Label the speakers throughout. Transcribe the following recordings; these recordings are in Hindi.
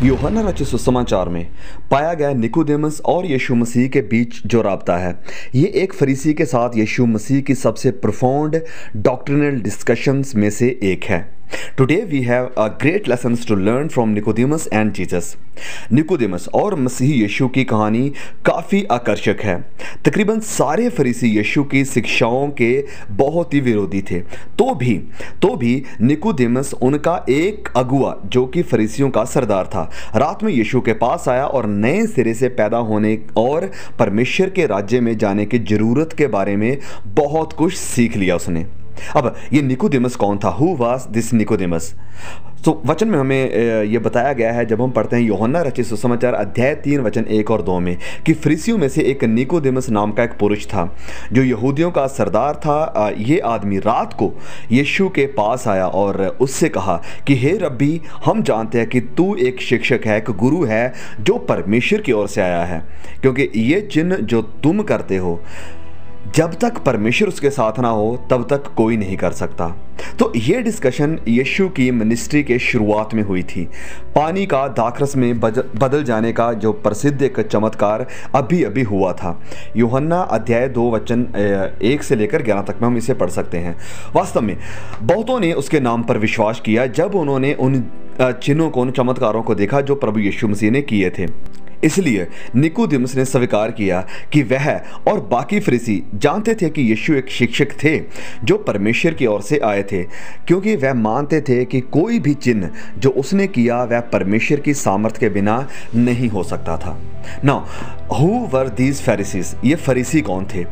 Speaker 1: यूहन्ना रचित सुसमाचार में पाया गया निकोदेमस और यीशु मसीह के बीच जो राबता है, ये एक फरीसी के साथ यीशु मसीह की सबसे प्रोफाउंड डॉक्ट्रिनल डिस्कशंस में से एक है। Today we have a great lessons to learn from Nicodemus and Jesus. Nicodemus और मसीह यीशु की कहानी काफ़ी आकर्षक है। तकरीबन सारे फरीसी यीशु की शिक्षाओं के बहुत ही विरोधी थे। तो भी निकोदेमस उनका एक अगुआ जो कि फरीसियों का सरदार था, रात में यीशु के पास आया और नए सिरे से पैदा होने और परमेश्वर के राज्य में जाने की ज़रूरत के बारे में बहुत कुछ सीख लिया उसने। अब ये निकोदेमस कौन था? Who was this Nicodemus? तो वचन में हमें ये बताया गया है, जब हम पढ़ते हैं यूहन्ना रचित सुसमाचार अध्याय 3 वचन 1 और 2 में, कि फरीसियों में से एक निकोदेमस नाम का एक पुरुष था जो यहूदियों का सरदार था। ये आदमी रात को यीशु के पास आया और उससे कहा कि हे रब्बी, हम जानते हैं कि तू एक शिक्षक है, एक गुरु है जो परमेश्वर की ओर से आया है, क्योंकि ये चिन्ह जो तुम करते हो, जब तक परमेश्वर उसके साथ ना हो तब तक कोई नहीं कर सकता। तो ये डिस्कशन यीशु की मिनिस्ट्री के शुरुआत में हुई थी। पानी का दाखरस में बदल जाने का जो प्रसिद्ध एक चमत्कार अभी अभी हुआ था। यूहन्ना अध्याय 2 वचन 1 से लेकर 11 तक में हम इसे पढ़ सकते हैं। वास्तव में बहुतों ने उसके नाम पर विश्वास किया जब उन्होंने उन चिन्हों को, उन चमत्कारों को देखा जो प्रभु यीशु मसीह ने किए थे। इसलिए निकोदेमस ने स्वीकार किया कि वह और बाकी फरीसी जानते थे कि यीशु एक शिक्षक थे जो परमेश्वर की ओर से आए थे, क्योंकि वह मानते थे कि कोई भी चिन्ह जो उसने किया वह परमेश्वर की सामर्थ्य के बिना नहीं हो सकता था। Now who were these Pharisees? ये फरीसी कौन थे?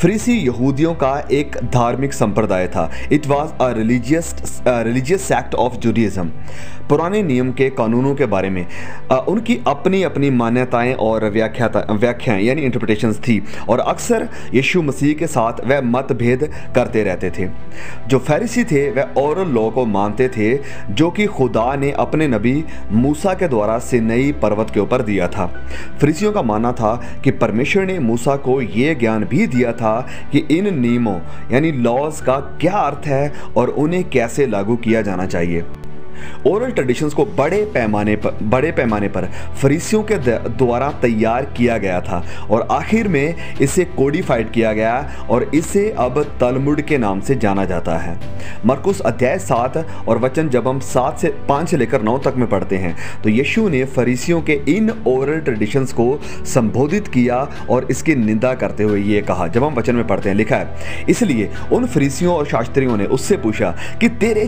Speaker 1: फरीसी यहूदियों का एक धार्मिक संप्रदाय था। It was a religious sect of Judaism. पुराने नियम के कानूनों के बारे में उनकी अपनी अपनी मान्यताएं और व्याख्याएं यानी इंटरप्रिटेशंस थी, और अक्सर यीशु मसीह के साथ वह मतभेद करते रहते थे। जो फरीसी थे वह ओरल लॉ को मानते थे जो कि खुदा ने अपने नबी मूसा के द्वारा सिनाई पर्वत के ऊपर दिया था। फरीसियों का मानना था कि परमेश्वर ने मूसा को ये ज्ञान भी दिया था कि इन नियमों यानी लॉज का क्या अर्थ है और उन्हें कैसे लागू किया जाना चाहिए। ओरल ट्रेडिशंस को बड़े पैमाने पर फरीसियों के द्वारा तैयार किया गया था और आखिर में इसे कोडिफाइड किया गया और इसे अब तलमुड के नाम से जाना जाता है। मरकुस अध्याय 7 और वचन जब हम 5 से लेकर 9 तक में पढ़ते हैं तो यीशु ने फरीसियों के इन ओरल ट्रेडिशंस को संबोधित किया और इसकी निंदा करते हुए ये कहा। जब हम वचन में पढ़ते हैं, लिखा है, इसलिए उन फरीसियों और शास्त्रियों ने उससे पूछा कि तेरे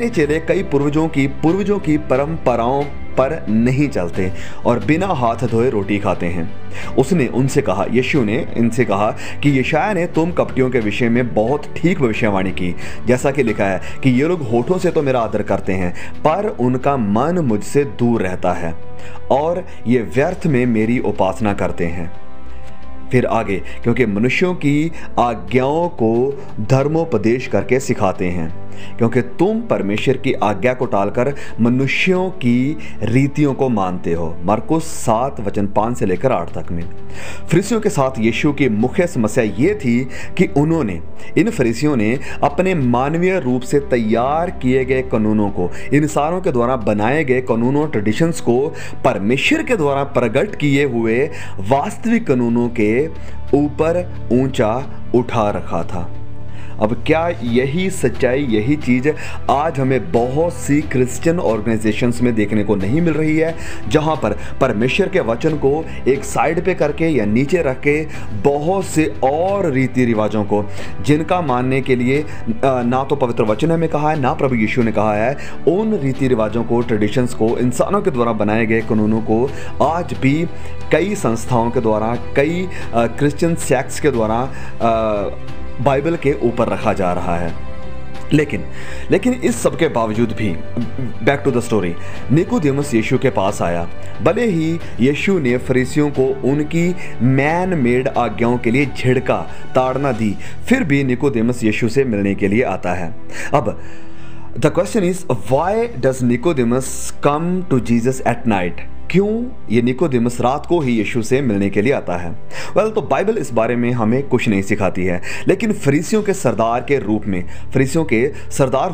Speaker 1: चेले कई पूर्वजों की परंपराओं पर नहीं चलते और बिना हाथ धोए रोटी खाते हैं। उसने उनसे कहा, यीशु ने इनसे कहा कि यशायाह ने तुम कपटियों के विषय में बहुत ठीक भविष्यवाणी की, जैसा कि लिखा है कि ये लोग होठों से तो मेरा आदर करते हैं पर उनका मन मुझसे दूर रहता है और ये व्यर्थ में मेरी उपासना करते हैं। फिर आगे, क्योंकि मनुष्यों की आज्ञाओं को धर्मोपदेश करके सिखाते हैं, क्योंकि तुम परमेश्वर की आज्ञा को टालकर मनुष्यों की रीतियों को मानते हो। मरकुस 7 वचन 5 से लेकर 8 तक में फरीसियों के साथ यीशु की मुख्य समस्या ये थी कि इन फरीसियों ने अपने मानवीय रूप से तैयार किए गए कानूनों को, इंसानों के द्वारा बनाए गए कानूनों ट्रेडिशंस को परमेश्वर के द्वारा प्रकट किए हुए वास्तविक कानूनों के ऊपर ऊंचा उठा रखा था। अब क्या यही सच्चाई, यही चीज़ आज हमें बहुत सी क्रिश्चियन ऑर्गेनाइजेशंस में देखने को नहीं मिल रही है, जहां पर परमेश्वर के वचन को एक साइड पे करके या नीचे रख के बहुत से और रीति रिवाजों को, जिनका मानने के लिए ना तो पवित्र वचन में कहा है ना प्रभु यीशु ने कहा है, उन रीति रिवाजों को, ट्रेडिशंस को, इंसानों के द्वारा बनाए गए कानूनों को आज भी कई संस्थाओं के द्वारा, कई क्रिश्चियन सेक्ट्स के द्वारा बाइबल के ऊपर रखा जा रहा है। लेकिन इस सब के बावजूद भी, back to the story, Nicodemus यीशु के पास आया। भले ही यीशु ने फरीसियों को उनकी मैन मेड आज्ञाओं के लिए झिड़का, ताड़ना दी, फिर भी निकोदेमस यीशु से मिलने के लिए आता है। अब the question is, why does Nicodemus come to Jesus at night? क्यों ये निकोदेमस रात को ही यीशु से मिलने के लिए आता है? तो बाइबल इस बारे में हमें कुछ नहीं सिखाती है, लेकिन फरीसियों के सरदार के रूप में, फरीसियों के सरदार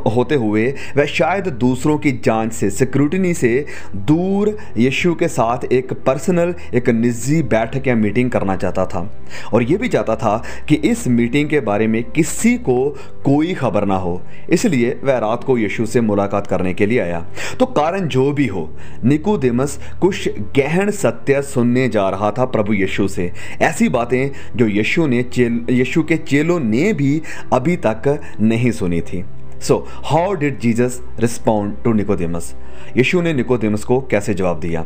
Speaker 1: होते हुए वह शायद दूसरों की जांच से, स्क्रूटिनी से दूर यीशु के साथ एक पर्सनल, एक निजी बैठक या मीटिंग करना चाहता था, और यह भी चाहता था कि इस मीटिंग के बारे में किसी को कोई खबर ना हो। इसलिए वह रात को यीशु से मुलाकात करने के लिए आया। तो कारण जो भी हो, निकोदेमस कुछ गहन सत्य सुनने जा रहा था प्रभु यीशु से, ऐसी बातें जो यीशु के चेलों ने भी अभी तक नहीं सुनी थी। So how did Jesus respond to Nicodemus? यीशु ने निकोदेमस को कैसे जवाब दिया?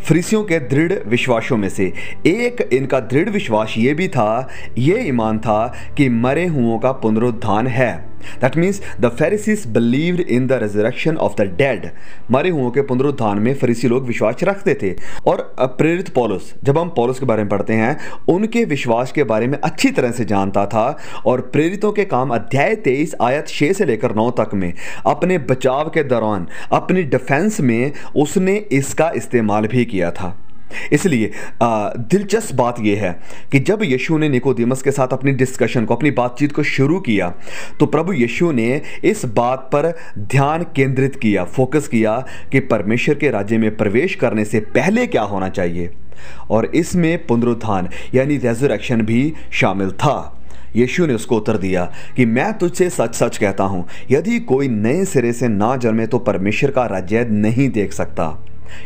Speaker 1: फरीसियों के दृढ़ विश्वासों में से एक इनका दृढ़ विश्वास ये भी था, ये ईमान था कि मरे हुओं का पुनरुत्थान है। That means the Pharisees believed in the resurrection of the dead. मरे हुओं के पुनरुत्थान में फरीसी लोग विश्वास रखते थे। और प्रेरित पौलुस, जब हम पौलुस के बारे में पढ़ते हैं, उनके विश्वास के बारे में अच्छी तरह से जानता था, और प्रेरितों के काम अध्याय 23 आयत 6 से लेकर 9 तक में अपने बचाव के दौरान, अपनी डिफेंस में उसने इसका इस्तेमाल भी किया था। इसलिए दिलचस्प बात यह है कि जब यीशु ने निकोदेमस के साथ अपनी डिस्कशन को, अपनी बातचीत को शुरू किया, तो प्रभु यीशु ने इस बात पर ध्यान केंद्रित किया, फोकस किया कि परमेश्वर के राज्य में प्रवेश करने से पहले क्या होना चाहिए, और इसमें पुनरुत्थान यानी रेज़रेक्शन भी शामिल था। यीशु ने उसको उत्तर दिया कि मैं तुझसे सच सच कहता हूं, यदि कोई नए सिरे से ना जन्मे तो परमेश्वर का राज्य नहीं देख सकता।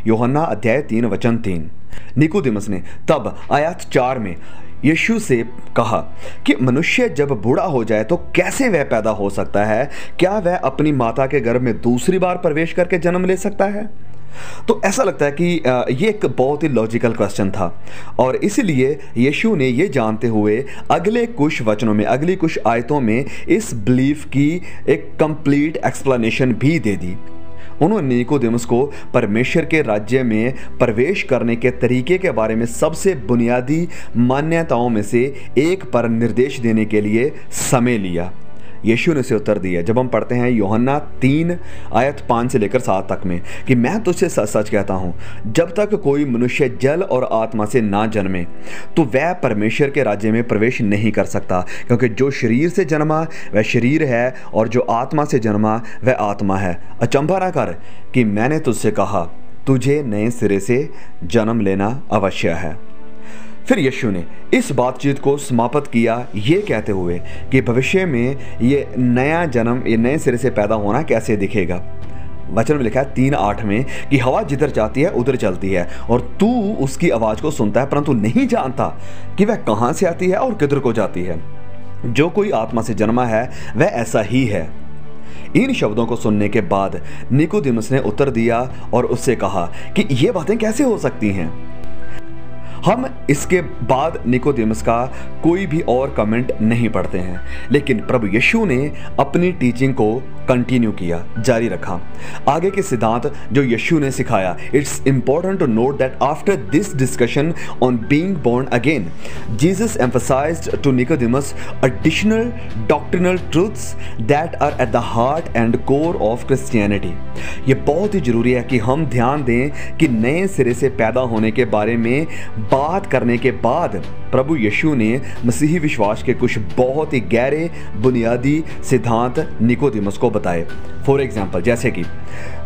Speaker 1: यूहन्ना अध्याय 3 वचन 3। निकोदेमस ने तब आयत 4 में यीशु से कहा कि मनुष्य जब बूढ़ा हो जाए तो कैसे वह पैदा हो सकता है? क्या वह अपनी माता के गर्भ में दूसरी बार प्रवेश करके जन्म ले सकता है? तो ऐसा लगता है कि ये एक बहुत ही लॉजिकल क्वेश्चन था, और इसलिए यीशु ने ये जानते हुए अगले कुछ वचनों में, अगली कुछ आयतों में इस बिलीफ की एक कंप्लीट एक्सप्लेनेशन भी दे दी। उन्होंने निकोदेमस को परमेश्वर के राज्य में प्रवेश करने के तरीके के बारे में सबसे बुनियादी मान्यताओं में से एक पर निर्देश देने के लिए समय लिया। यीशु ने उसे उत्तर दिया, जब हम पढ़ते हैं यूहन्ना 3 आयत 5 से लेकर 7 तक में, कि मैं तुझसे सच सच कहता हूँ, जब तक कोई मनुष्य जल और आत्मा से ना जन्मे तो वह परमेश्वर के राज्य में प्रवेश नहीं कर सकता। क्योंकि जो शरीर से जन्मा वह शरीर है, और जो आत्मा से जन्मा वह आत्मा है। अचंभा ना कर कि मैंने तुझसे कहा, तुझे नए सिरे से जन्म लेना अवश्य है। फिर यीशु ने इस बातचीत को समाप्त किया ये कहते हुए कि भविष्य में ये नया जन्म, ये नए सिरे से पैदा होना कैसे दिखेगा। वचन में लिखा है 3:8 में कि हवा जिधर जाती है उधर चलती है, और तू उसकी आवाज़ को सुनता है परंतु नहीं जानता कि वह कहाँ से आती है और किधर को जाती है। जो कोई आत्मा से जन्मा है वह ऐसा ही है। इन शब्दों को सुनने के बाद निकोदेमस ने उत्तर दिया और उससे कहा कि ये बातें कैसे हो सकती हैं। हम इसके बाद निकोदेमस का कोई भी और कमेंट नहीं पढ़ते हैं, लेकिन प्रभु यीशु ने अपनी टीचिंग को कंटिन्यू किया, जारी रखा। आगे के सिद्धांत जो यीशु ने सिखाया, it's important to note that after this discussion on being born again, Jesus emphasised to Nicodemus additional doctrinal truths that are at the heart and core of Christianity. ये बहुत ही जरूरी है कि हम ध्यान दें कि नए सिरे से पैदा होने के बारे में बात करने के बाद प्रभु यीशु ने मसीही विश्वास के कुछ बहुत ही गहरे बुनियादी सिद्धांत निकोदेमस को बताए। फॉर एग्जाम्पल, जैसे कि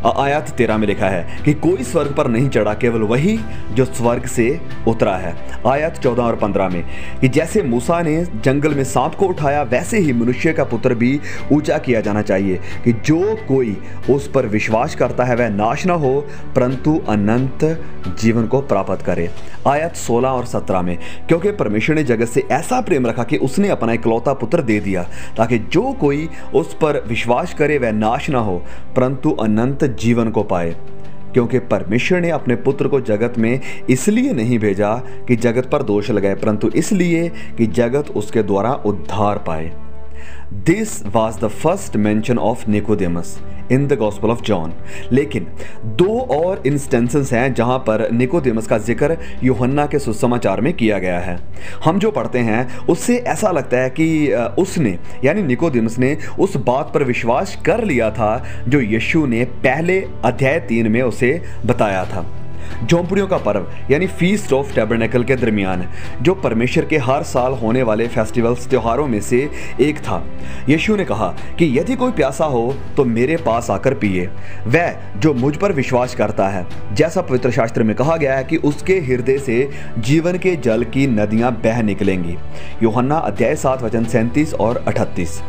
Speaker 1: आयत 13 में लिखा है कि कोई स्वर्ग पर नहीं चढ़ा, केवल वही जो स्वर्ग से उतरा है। आयत 14 और 15 में कि जैसे मूसा ने जंगल में सांप को उठाया, वैसे ही मनुष्य का पुत्र भी ऊंचा किया जाना चाहिए, कि जो कोई उस पर विश्वास करता है वह नाश न हो परंतु अनंत जीवन को प्राप्त करे। आयत 16 और 17 में, क्योंकि परमेश्वर ने जगत से ऐसा प्रेम रखा कि उसने अपना इकलौता पुत्र दे दिया, ताकि जो कोई उस पर विश्वास करे वह नाश ना हो परंतु अनंत जीवन को पाए। क्योंकि परमेश्वर ने अपने पुत्र को जगत में इसलिए नहीं भेजा कि जगत पर दोष लगाए, परंतु इसलिए कि जगत उसके द्वारा उद्धार पाए। This was the first mention of Nicodemus in the Gospel of John। लेकिन दो और इंस्टेंसेस हैं जहां पर निकोदेमस का जिक्र यूहन्ना के सुसमाचार में किया गया है। हम जो पढ़ते हैं उससे ऐसा लगता है कि उसने यानी निकोदेमस ने उस बात पर विश्वास कर लिया था जो यीशु ने पहले अध्याय 3 में उसे बताया था। झोंपड़ियों का पर्व यानी फीस्ट ऑफ टैबरनेकल के दरमियान, जो परमेश्वर के हर साल होने वाले फेस्टिवल्स त्योहारों में से एक था, यीशु ने कहा कि यदि कोई प्यासा हो तो मेरे पास आकर पिए। वह जो मुझ पर विश्वास करता है, जैसा पवित्र शास्त्र में कहा गया है कि उसके हृदय से जीवन के जल की नदियां बह निकलेंगी। यूहन्ना अध्याय 7 वचन 37 और 38।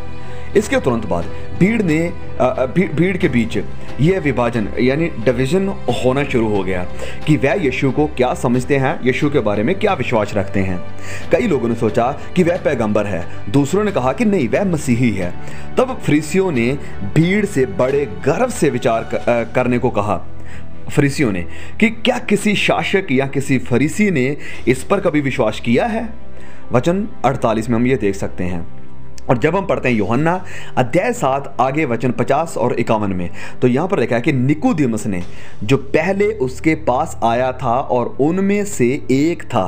Speaker 1: इसके तुरंत बाद भीड़ के बीच यह विभाजन यानी डिवीजन होना शुरू हो गया कि वह यीशु को क्या समझते हैं, यीशु के बारे में क्या विश्वास रखते हैं। कई लोगों ने सोचा कि वह पैगंबर है, दूसरों ने कहा कि नहीं वह मसीही है। तब फरीसियों ने भीड़ से बड़े गर्व से विचार करने को कहा, फरीसियों ने, कि क्या किसी शासक या किसी फरीसी ने इस पर कभी विश्वास किया है। वचन 48 में हम ये देख सकते हैं। और जब हम पढ़ते हैं यूहन्ना अध्याय 7 आगे वचन 50 और 51 में, तो यहाँ पर लिखा है कि निकोदेमुस ने, जो पहले उसके पास आया था और उनमें से एक था,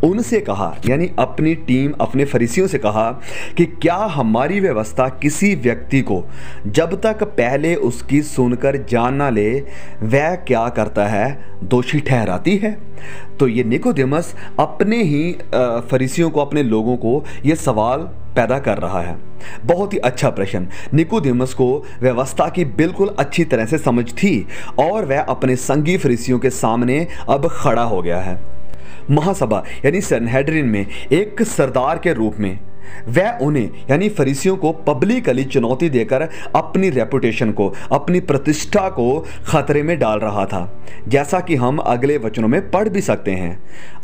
Speaker 1: उनसे कहा, यानी अपनी टीम अपने फरीसियों से कहा कि क्या हमारी व्यवस्था किसी व्यक्ति को जब तक पहले उसकी सुनकर जान ना ले वह क्या करता है दोषी ठहराती है। तो ये निकोदेमुस अपने ही फरीसियों को, अपने लोगों को ये सवाल पैदा कर रहा है। बहुत ही अच्छा प्रश्न। निकोदेमुस को व्यवस्था की बिल्कुल अच्छी तरह से समझ थी और वह अपने संगी फरीसियों के सामने अब खड़ा हो गया है। महासभा यानी सनहेड्रिन में एक सरदार के रूप में वह उन्हें यानी फरीसियों को पब्लिकली चुनौती देकर अपनी रेपुटेशन को, अपनी प्रतिष्ठा को खतरे में डाल रहा था, जैसा कि हम अगले वचनों में पढ़ भी सकते हैं।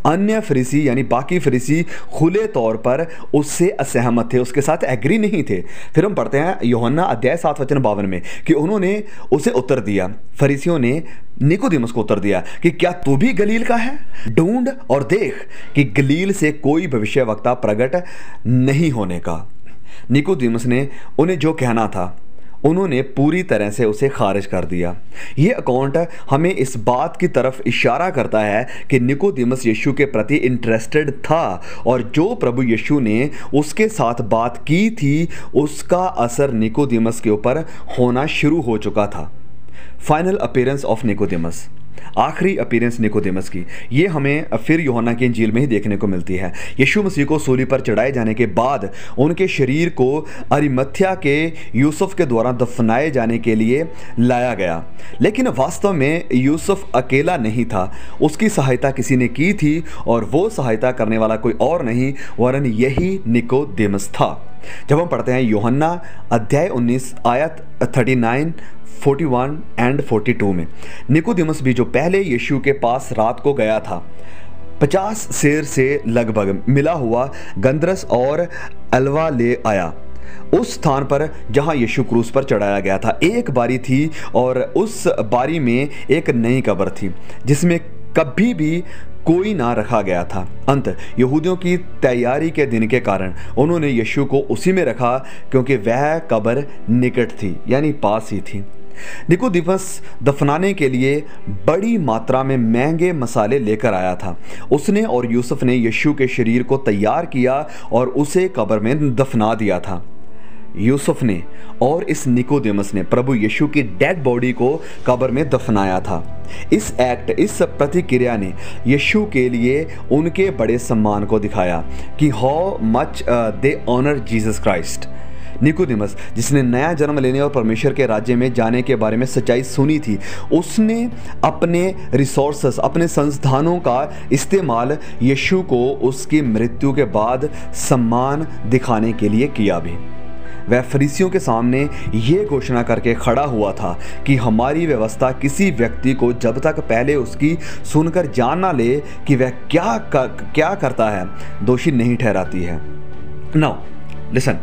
Speaker 1: अन्य फरीसी यानी बाकी फरीसी खुले तौर पर उससे असहमत थे, उसके साथ एग्री नहीं थे। फिर हम पढ़ते हैं यूहन्ना अध्याय 7 वचन 52 में कि उन्होंने उसे उत्तर दिया, फरीसियों ने निकोदेमुस को उत्तर दिया कि क्या तू भी गलील का है? ढूंढ और देख कि गलील से कोई भविष्यवक्ता प्रकट नहीं होने का। निकोदेमुस ने उन्हें जो कहना था उन्होंने पूरी तरह से उसे खारिज कर दिया। ये अकाउंट हमें इस बात की तरफ इशारा करता है कि निकोदेमुस यीशु के प्रति इंटरेस्टेड था और जो प्रभु यीशु ने उसके साथ बात की थी उसका असर निकोदेमुस के ऊपर होना शुरू हो चुका था। फाइनल अपीयरेंस ऑफ निकोदेमुस, आखिरी अपीयरेंस निकोदेमुस की, ये हमें फिर यूहन्ना की इंजील में ही देखने को मिलती है। यीशु मसीह को सूली पर चढ़ाए जाने के बाद उनके शरीर को अरिमथ्या के यूसुफ के द्वारा दफनाए जाने के लिए लाया गया, लेकिन वास्तव में यूसुफ अकेला नहीं था, उसकी सहायता किसी ने की थी और वो सहायता करने वाला कोई और नहीं वरन यही निकोदेमुस था। जब हम पढ़ते हैं यूहन्ना अध्याय 19 आयत 39, 41 एंड 42 में, निकोदेमुस भी जो पहले यीशु के पास रात को गया था, 50 सेर से लगभग मिला हुआ गंधरस और अलवा ले आया उस स्थान पर जहां यीशु क्रूस पर चढ़ाया गया था। एक बारी थी और उस बारी में एक नई कब्र थी जिसमें कभी भी कोई ना रखा गया था। अंत यहूदियों की तैयारी के दिन के कारण उन्होंने यीशु को उसी में रखा क्योंकि वह कब्र निकट थी यानी पास ही थी। निकोदेमुस दफनाने के लिए बड़ी मात्रा में महंगे मसाले लेकर आया था। उसने और यूसुफ ने यीशु के शरीर को तैयार किया और उसे कब्र में दफना दिया था। यूसुफ ने और इस निकोदेमुस ने प्रभु यीशु की डेड बॉडी को कब्र में दफनाया था। इस प्रतिक्रिया ने यीशु के लिए उनके बड़े सम्मान को दिखाया कि how much they honour Jesus Christ. Nicodemus जिसने नया जन्म लेने और परमेश्वर के राज्य में जाने के बारे में सच्चाई सुनी थी, उसने अपने रिसोर्सेस, अपने संसाधनों का इस्तेमाल यीशु को उसकी मृत्यु के बाद सम्मान दिखाने के लिए किया भी। वह फरीसियों के सामने ये घोषणा करके खड़ा हुआ था कि हमारी व्यवस्था किसी व्यक्ति को जब तक पहले उसकी सुनकर जान ना ले कि वह क्या करता है दोषी नहीं ठहराती है। Now listen,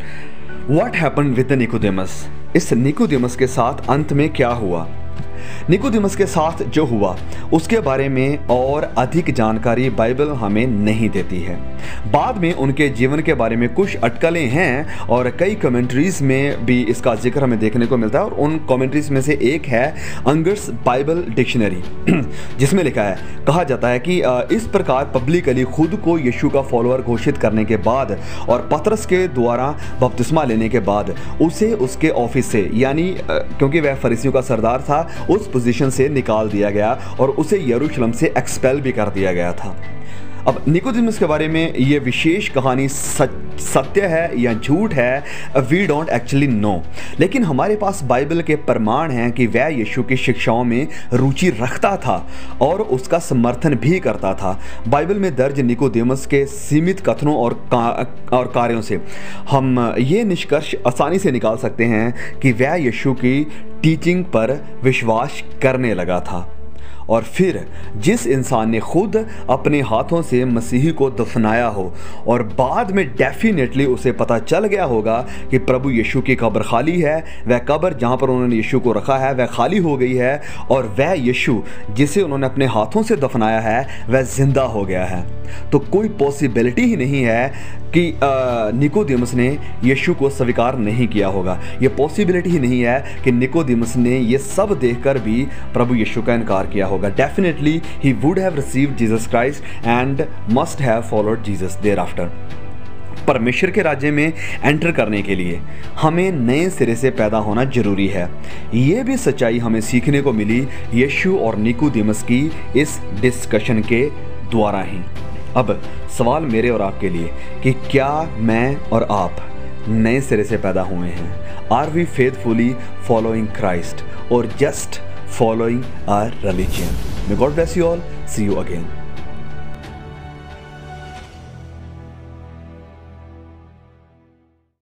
Speaker 1: what happened with Nicodemus. इस निकोदेमुस के साथ अंत में क्या हुआ? निकोदेमुस के साथ जो हुआ उसके बारे में और अधिक जानकारी बाइबल हमें नहीं देती है। बाद में उनके जीवन के बारे में कुछ अटकलें हैं और कई कमेंट्रीज में भी इसका जिक्र हमें देखने को मिलता है और उन कमेंट्रीज में से एक है अंगर्स बाइबल डिक्शनरी जिसमें लिखा है, कहा जाता है कि इस प्रकार पब्लिकली खुद को यीशु का फॉलोअर घोषित करने के बाद और पतरस के द्वारा बपतिस्मा लेने के बाद उसे उसके ऑफिस से, यानी क्योंकि वह फरीसियों का सरदार था, उस पोजीशन से निकाल दिया गया और उसे यरूशलेम से एक्सपेल भी कर दिया गया था। अब निकोदेमस के बारे में ये विशेष कहानी सत्य है या झूठ है, वी डोंट एक्चुअली नो, लेकिन हमारे पास बाइबल के प्रमाण हैं कि वह यीशु की शिक्षाओं में रुचि रखता था और उसका समर्थन भी करता था। बाइबल में दर्ज निकोदेमस के सीमित कथनों और कार्यों से हम ये निष्कर्ष आसानी से निकाल सकते हैं कि वह यीशु की टीचिंग पर विश्वास करने लगा था। और फिर जिस इंसान ने खुद अपने हाथों से मसीही को दफनाया हो और बाद में डेफिनेटली उसे पता चल गया होगा कि प्रभु यीशु की कब्र खाली है, वह कब्र जहाँ पर उन्होंने यीशु को रखा है वह खाली हो गई है और वह यीशु जिसे उन्होंने अपने हाथों से दफनाया है वह जिंदा हो गया है, तो कोई पॉसिबिलिटी ही नहीं है कि निकोदेमस ने यीशु को स्वीकार नहीं किया होगा। ये पॉसिबिलिटी ही नहीं है कि निकोदेमस ने ये सब देखकर भी प्रभु यीशु का इनकार किया होगा। Definitely he would have received Jesus Christ and must have followed Jesus thereafter. परमेश्वर के राज्य में एंटर करने के लिए हमें नए सिरे से पैदा होना जरूरी है। ये भी सच्चाई हमें सीखने को मिली यीशु और निकोदेमस की इस डिस्कशन के द्वारा ही। अब सवाल मेरे और आपके लिए कि क्या मैं और आप नए सिरे से पैदा हुए हैं? Are we faithfully following Christ और just following our religion? May God bless you all. See you again.